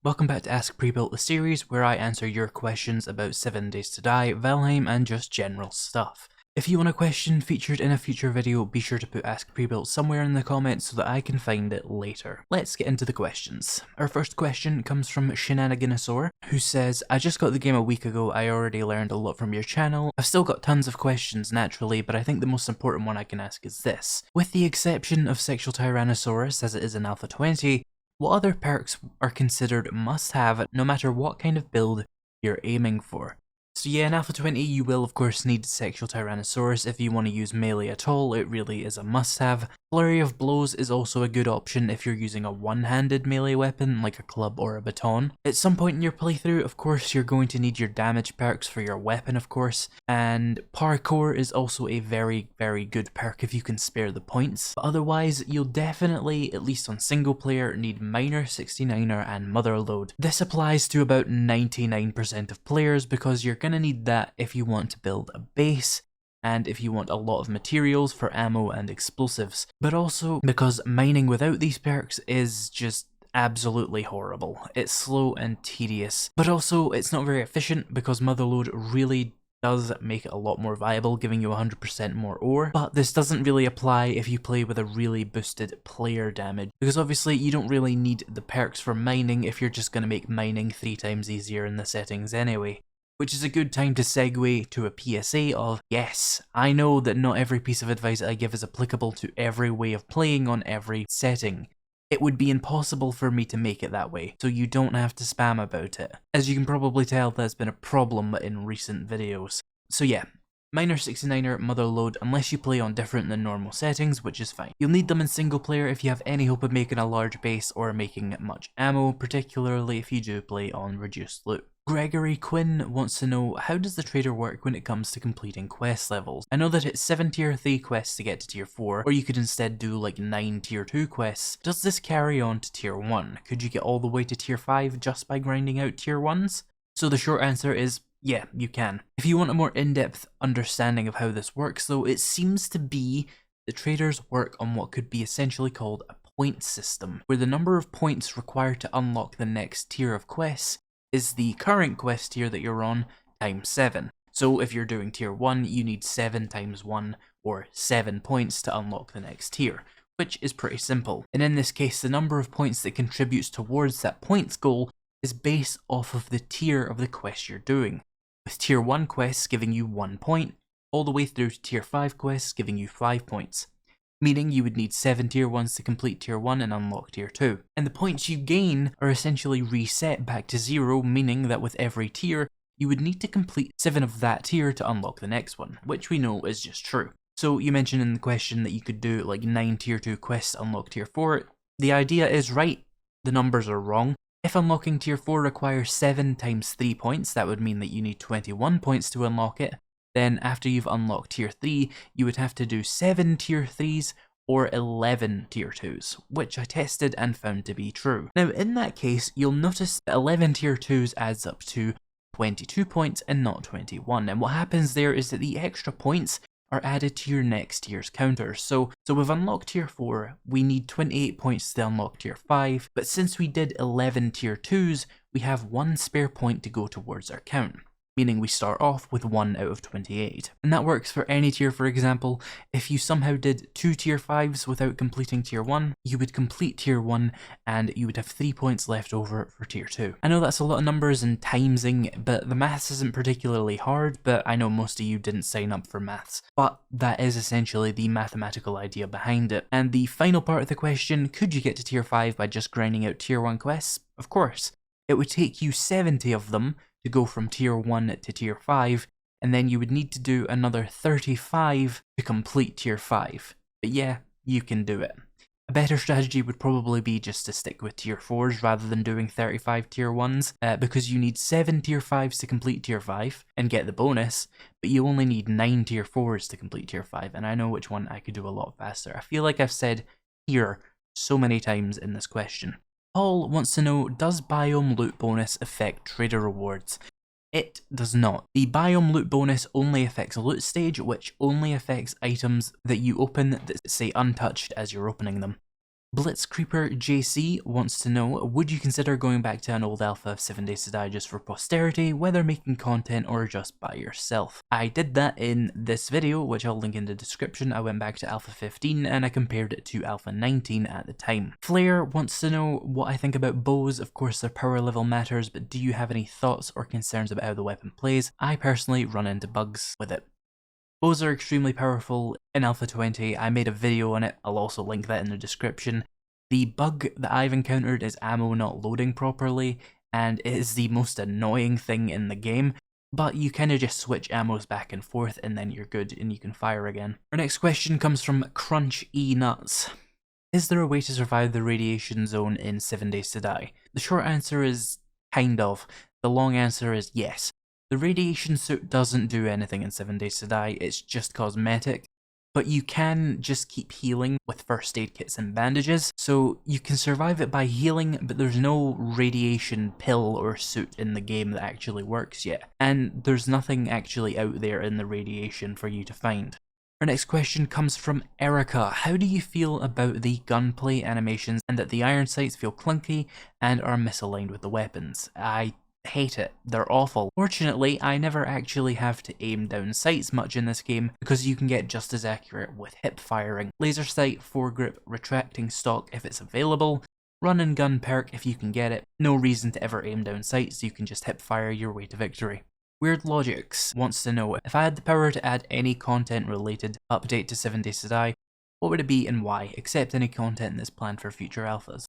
Welcome back to AskPrebuilt, the series where I answer your questions about 7 Days to Die, Valheim, and just general stuff. If you want a question featured in a future video, be sure to put AskPrebuilt somewhere in the comments so that I can find it later. Let's get into the questions. Our first question comes from Shenaniganosaur, who says, I just got the game a week ago, I already learned a lot from your channel. I've still got tons of questions naturally, but I think the most important one I can ask is this. With the exception of Sexual Tyrannosaurus, as it is in Alpha 20, what other perks are considered must-have no matter what kind of build you're aiming for? So yeah, in Alpha 20 you will of course need Sexual Tyrannosaurus. If you want to use melee at all, it really is a must-have. Flurry of Blows is also a good option if you're using a one-handed melee weapon like a club or a baton. At some point in your playthrough, of course, you're going to need your damage perks for your weapon, of course, and Parkour is also a very good perk if you can spare the points. But otherwise, you'll definitely, at least on single player, need Miner, 69er, and Motherload. This applies to about 99% of players because you're gonna need that if you want to build a base, and if you want a lot of materials for ammo and explosives, but also because mining without these perks is just absolutely horrible. It's slow and tedious, but also it's not very efficient because Motherload really does make it a lot more viable, giving you 100% more ore, but this doesn't really apply if you play with a really boosted player damage, because obviously you don't really need the perks for mining if you're just going to make mining 3 times easier in the settings anyway. Which is a good time to segue to a PSA of, yes, I know that not every piece of advice I give is applicable to every way of playing on every setting. It would be impossible for me to make it that way, so you don't have to spam about it. As you can probably tell, that's been a problem in recent videos. So yeah, Miner, 69er, Motherload, unless you play on different than normal settings, which is fine. You'll need them in single player if you have any hope of making a large base or making much ammo, particularly if you do play on reduced loot. Gregory Quinn wants to know, how does the trader work when it comes to completing quest levels? I know that it's 7 tier 3 quests to get to tier 4, or you could instead do like 9 tier 2 quests. Does this carry on to tier 1? Could you get all the way to tier 5 just by grinding out tier 1s? So the short answer is, yeah, you can. If you want a more in-depth understanding of how this works though, it seems to be the traders work on what could be essentially called a point system, where the number of points required to unlock the next tier of quests is the current quest tier that you're on times 7. So if you're doing tier 1, you need 7 times 1, or 7 points to unlock the next tier, which is pretty simple. And in this case, the number of points that contributes towards that points goal is based off of the tier of the quest you're doing, with tier 1 quests giving you 1 point, all the way through to tier 5 quests giving you 5 points. Meaning you would need 7 tier 1s to complete tier 1 and unlock tier 2. And the points you gain are essentially reset back to 0, meaning that with every tier, you would need to complete 7 of that tier to unlock the next one, which we know is just true. So you mentioned in the question that you could do like 9 tier 2 quests to unlock tier 4. The idea is right, the numbers are wrong. If unlocking tier 4 requires 7 times 3 points, that would mean that you need 21 points to unlock it. Then after you've unlocked tier 3, you would have to do 7 tier 3s or 11 tier 2s, which I tested and found to be true. Now in that case, you'll notice that 11 tier 2s adds up to 22 points and not 21, and what happens there is that the extra points are added to your next tier's counter. So we've unlocked tier 4, we need 28 points to unlock tier 5, but since we did 11 tier 2s, we have 1 spare point to go towards our count, meaning we start off with 1 out of 28. And that works for any tier. For example, if you somehow did 2 tier 5s without completing tier 1, you would complete tier 1 and you would have 3 points left over for tier 2. I know that's a lot of numbers and timesing, but the maths isn't particularly hard, but I know most of you didn't sign up for maths. But that is essentially the mathematical idea behind it. And the final part of the question, could you get to tier 5 by just grinding out tier 1 quests? Of course. It would take you 70 of them to go from tier 1 to tier 5, and then you would need to do another 35 to complete tier 5. But yeah, you can do it. A better strategy would probably be just to stick with tier 4s rather than doing 35 tier 1s, because you need 7 tier 5s to complete tier 5 and get the bonus, but you only need 9 tier 4s to complete tier 5, and I know which one I could do a lot faster. I feel like I've said here so many times in this question. Paul wants to know, does Biome loot bonus affect trader rewards? It does not. The Biome loot bonus only affects loot stage, which only affects items that you open that say untouched as you're opening them. Blitzcreeper JC wants to know, would you consider going back to an old alpha of 7 Days to Die just for posterity, whether making content or just by yourself? I did that in this video, which I'll link in the description. I went back to alpha 15 and I compared it to alpha 19 at the time. Flair wants to know what I think about bows. Of course their power level matters, but do you have any thoughts or concerns about how the weapon plays? I personally run into bugs with it. Bows are extremely powerful in Alpha 20, I made a video on it, I'll also link that in the description. The bug that I've encountered is ammo not loading properly, and it is the most annoying thing in the game, but you kind of just switch ammos back and forth and then you're good and you can fire again. Our next question comes from Crunch E Nuts. Is there a way to survive the radiation zone in 7 Days to Die? The short answer is kind of. The long answer is yes. The radiation suit doesn't do anything in 7 Days to Die, it's just cosmetic, but you can just keep healing with first aid kits and bandages, so you can survive it by healing, but there's no radiation pill or suit in the game that actually works yet, and there's nothing actually out there in the radiation for you to find. Our next question comes from Erica. How do you feel about the gunplay animations and that the iron sights feel clunky and are misaligned with the weapons? I hate it. They're awful. Fortunately, I never actually have to aim down sights much in this game because you can get just as accurate with hip firing. Laser sight, foregrip, retracting stock if it's available, run and gun perk if you can get it. No reason to ever aim down sights, you can just hip fire your way to victory. Weird Logics wants to know, if I had the power to add any content related update to 7 Days to Die, what would it be and why, except any content that's planned for future alphas?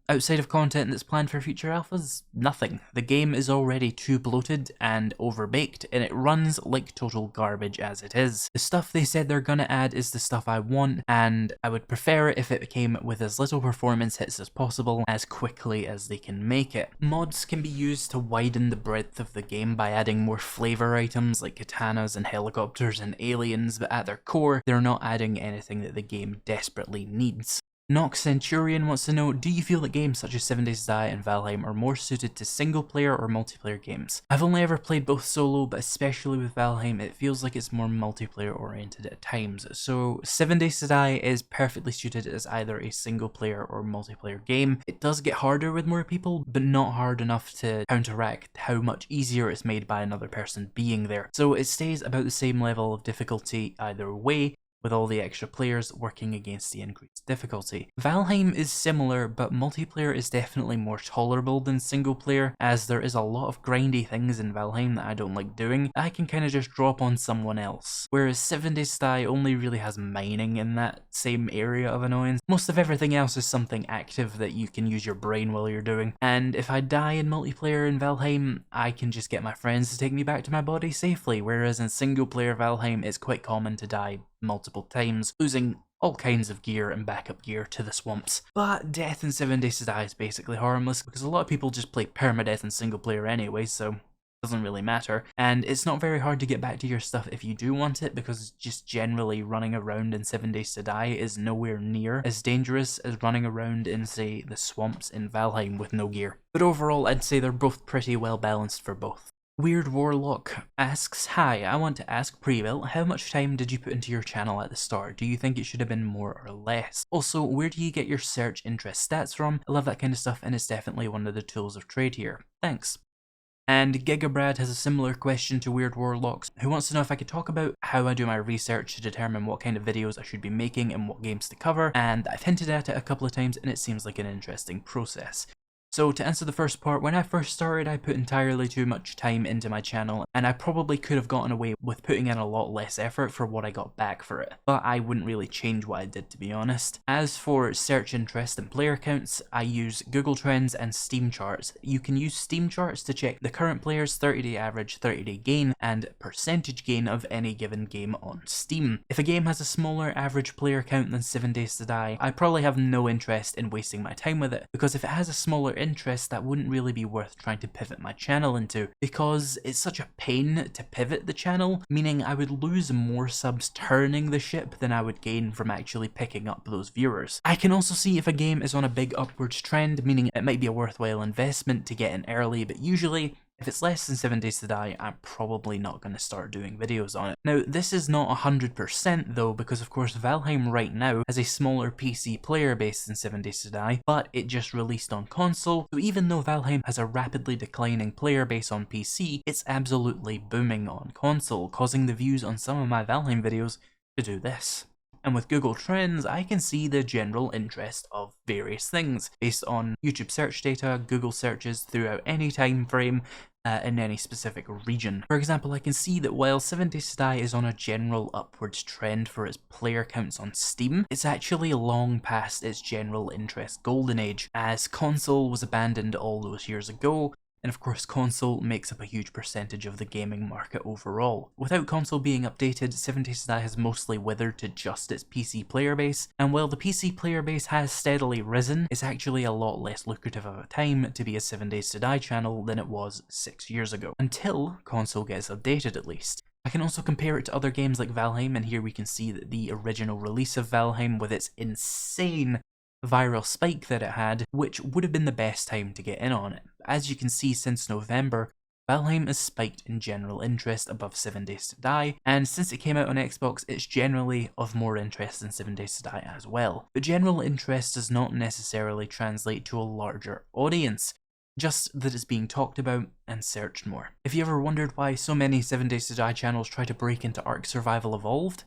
Outside of content that's planned for future alphas, nothing. The game is already too bloated and overbaked, and it runs like total garbage as it is. The stuff they said they're gonna add is the stuff I want, and I would prefer it if it came with as little performance hits as possible, as quickly as they can make it. Mods can be used to widen the breadth of the game by adding more flavor items like katanas and helicopters and aliens, but at their core, they're not adding anything that the game desperately needs. Nox Centurion wants to know, do you feel that games such as 7 Days to Die and Valheim are more suited to single player or multiplayer games? I've only ever played both solo, but especially with Valheim it feels like it's more multiplayer oriented at times, so 7 Days to Die is perfectly suited as either a single player or multiplayer game. It does get harder with more people, but not hard enough to counteract how much easier it's made by another person being there, so it stays about the same level of difficulty either way, with all the extra players working against the increased difficulty. Valheim is similar, but multiplayer is definitely more tolerable than single player, as there is a lot of grindy things in Valheim that I don't like doing. I can kind of just drop on someone else, whereas 7 Days to Die only really has mining in that same area of annoyance. Most of everything else is something active that you can use your brain while you're doing, and if I die in multiplayer in Valheim, I can just get my friends to take me back to my body safely, whereas in single player Valheim it's quite common to die multiple times, losing all kinds of gear and backup gear to the swamps. But death in 7 Days to Die is basically harmless because a lot of people just play permadeath in single player anyway, so it doesn't really matter. And it's not very hard to get back to your stuff if you do want it, because just generally running around in 7 Days to Die is nowhere near as dangerous as running around in, say, the swamps in Valheim with no gear. But overall, I'd say they're both pretty well balanced for both. Weird Warlock asks, hi, I want to ask Prebuilt, how much time did you put into your channel at the start? Do you think it should have been more or less? Also, where do you get your search interest stats from? I love that kind of stuff and it's definitely one of the tools of trade here. Thanks. And Gigabrad has a similar question to Weird Warlocks, who wants to know if I could talk about how I do my research to determine what kind of videos I should be making and what games to cover, and I've hinted at it a couple of times and it seems like an interesting process. So to answer the first part, when I first started I put entirely too much time into my channel and I probably could have gotten away with putting in a lot less effort for what I got back for it, but I wouldn't really change what I did, to be honest. As for search interest and player counts, I use Google Trends and Steam charts. You can use Steam charts to check the current player's 30-day average, 30-day gain, and percentage gain of any given game on Steam. If a game has a smaller average player count than 7 Days to Die, I probably have no interest in wasting my time with it, because if it has a smaller interest, that wouldn't really be worth trying to pivot my channel into, because it's such a pain to pivot the channel, meaning I would lose more subs turning the ship than I would gain from actually picking up those viewers. I can also see if a game is on a big upwards trend, meaning it might be a worthwhile investment to get in early, but usually If it's less than 7 days to die, I'm probably not going to start doing videos on it. Now, this is not 100% though, because of course Valheim right now has a smaller PC player base than 7 days to die, but it just released on console, so even though Valheim has a rapidly declining player base on PC, it's absolutely booming on console, causing the views on some of my Valheim videos to do this. And with Google Trends, I can see the general interest of various things based on YouTube search data, Google searches throughout any time frame, in any specific region. For example, I can see that while 7 Days to Die is on a general upwards trend for its player counts on Steam, it's actually long past its general interest golden age, as console was abandoned all those years ago, and of course console makes up a huge percentage of the gaming market overall. Without console being updated, 7 Days to Die has mostly withered to just its PC player base, and while the PC player base has steadily risen, it's actually a lot less lucrative of a time to be a 7 Days to Die channel than it was 6 years ago, until console gets updated at least. I can also compare it to other games like Valheim, and here we can see that the original release of Valheim, with its insane viral spike that it had, which would have been the best time to get in on it. As you can see, since November, Valheim has spiked in general interest above 7 Days to Die, and since it came out on Xbox, it's generally of more interest than 7 Days to Die as well. But general interest does not necessarily translate to a larger audience, just that it's being talked about and searched more. If you ever wondered why so many 7 Days to Die channels try to break into Ark Survival Evolved,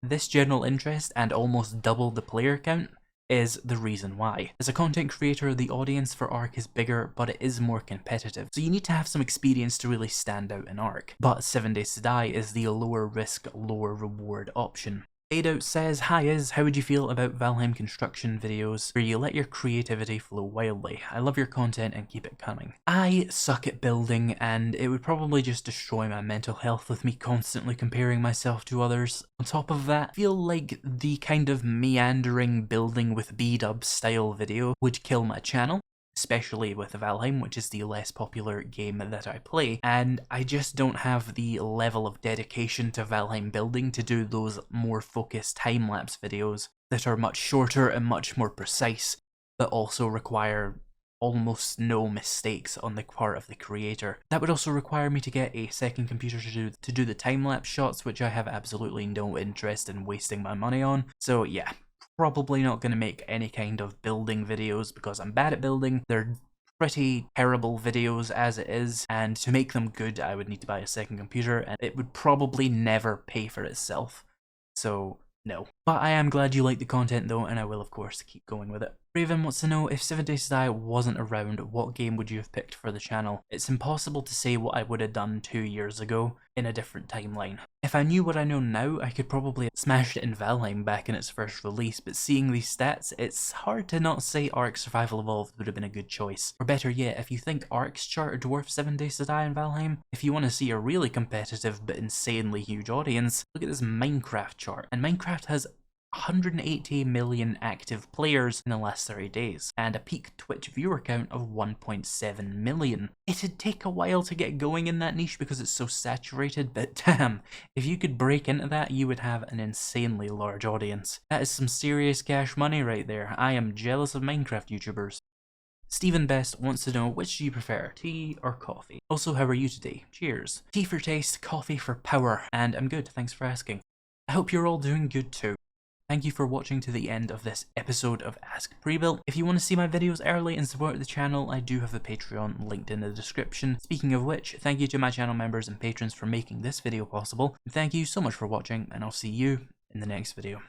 this general interest and almost double the player count is the reason why. As a content creator, the audience for Ark is bigger, but it is more competitive, so you need to have some experience to really stand out in Ark. But 7 Days to Die is the lower risk, lower reward option. Fadeout says, "Hi Iz, how would you feel about Valheim construction videos where you let your creativity flow wildly? I love your content and keep it coming." I suck at building, and it would probably just destroy my mental health with me constantly comparing myself to others. On top of that, I feel like the kind of meandering building with B-dub style video would kill my channel, especially with Valheim, which is the less popular game that I play, and I just don't have the level of dedication to Valheim building to do those more focused time-lapse videos that are much shorter and much more precise, but also require almost no mistakes on the part of the creator. That would also require me to get a second computer to do the time-lapse shots, which I have absolutely no interest in wasting my money on, so yeah. Probably not going to make any kind of building videos because I'm bad at building. They're pretty terrible videos as it is, and to make them good I would need to buy a second computer, and it would probably never pay for itself. So no. But I am glad you like the content though, and I will of course keep going with it. Raven wants to know, if 7 Days to Die wasn't around, what game would you have picked for the channel? It's impossible to say what I would have done 2 years ago in a different timeline. If I knew what I know now, I could probably have smashed it in Valheim back in its first release, but seeing these stats, it's hard to not say Ark Survival Evolved would have been a good choice. Or better yet, if you think Ark's chart dwarfs 7 Days to Die in Valheim, if you want to see a really competitive but insanely huge audience, look at this Minecraft chart. And Minecraft has 180 million active players in the last 30 days, and a peak Twitch viewer count of 1.7 million. It'd take a while to get going in that niche because it's so saturated, but damn, if you could break into that, you would have an insanely large audience. That is some serious cash money right there. I am jealous of Minecraft YouTubers. Stephen Best wants to know, which do you prefer, tea or coffee? Also, how are you today? Cheers. Tea for taste, coffee for power, and I'm good, thanks for asking. I hope you're all doing good too. Thank you for watching to the end of this episode of AskPrebuilt. If you want to see my videos early and support the channel, I do have a Patreon linked in the description. Speaking of which, thank you to my channel members and patrons for making this video possible. And thank you so much for watching, and I'll see you in the next video.